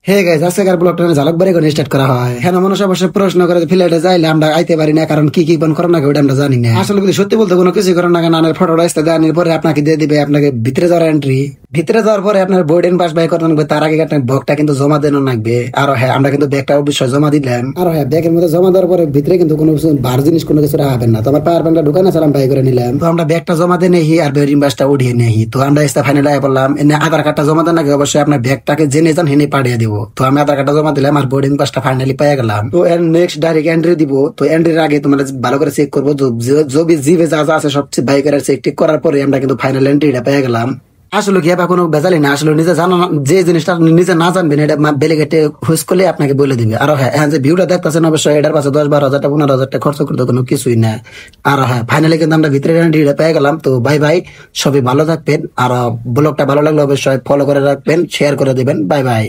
Hey guys, আজকের ব্লগটা ঝালক বাড়ি করে স্টার্ট করা হয়। হ্যাঁ, মানুষ অবশ্যই প্রশ্ন করে ফ্লাইটে যাইলে আমরা আইতে পারি না, কারণ কি কি করে না ওটা আমরা জানি না। আসলে যদি সত্যি বলতে কোনো কিছু করেন না, নানের ফটোটা আসতে দেওয়ার পরে আপনাকে দিয়ে দিবে আপনাকে ভিতরে যাওয়ার এন্ট্রি। ভিতরে যাওয়ার পরে আপনার বোর্ডিং পাস বাই করতে লাগবে, তার আগে আপনার ব্যাগটা কিন্তু জমা দেওয়া লাগবে। আর হ্যাঁ, আমরা কিন্তু ব্যাগটা অবশ্যই জমা দিলাম। আর হ্যাঁ, ব্যাগের মধ্যে জমা দেওয়ার পরে ভিতরে কিন্তু কোনো বার জিনিস কোনো কিছু রাখবেন না। তো আমার পাওয়ার ব্যাংকটা ঢুকানো ছিলাম, বাই করে নিলাম। তো আমরা ব্যাগটা জমা দিয়ে নেই আর বোর্ডিং পাসটা উঠিয়ে নেই। তো আমরা এসে ফাইনাল আয় বললাম এনে আধার কার্ডটা জমা দেন নাকি, অবশ্যই আপনার ব্যাগটাকে জেনে যান হেনে পাঠিয়ে দিব। তো আমি আধার কার্ডটা জমা দিলাম আর বোর্ডিং পাসটা ফাইনালি পেয়ে গেলাম। তো এর নেক্সট ডাইরেক্ট এন্ট্রি দিব। তো এন্ট্রির আগে তোমরা ভালো করে চেক করবো, জিভে যা যা আছে সব বাই করে চেক টেক করার পরে আমরা কিন্তু ফাইনাল এন্ট্রিটা পেয়ে গেলাম। আসলে কি এবার কোনো বেজালি না, আসলে নিজে জানা যে জিনিসটা নিজে না জানবেন এটা বেলেগেটে হুস করলে আপনাকে বলে দিবে। আর হ্যাঁ, যে ভিউটা দেখতেছেন অবশ্যই এটার পাশে 10-12 হাজার 15 হাজার খরচ করতে কোনো কিছুই না। আর হ্যাঁ, ফাইনালি কিন্তু আমরা ভিতরে এন্ট্রিটা পেয়ে গেলাম। তো বাই বাই, সবাই ভালো থাকবেন। আর ব্লগটা ভালো লাগলে অবশ্যই ফলো করে রাখবেন, শেয়ার করে দিবেন। Bye bye.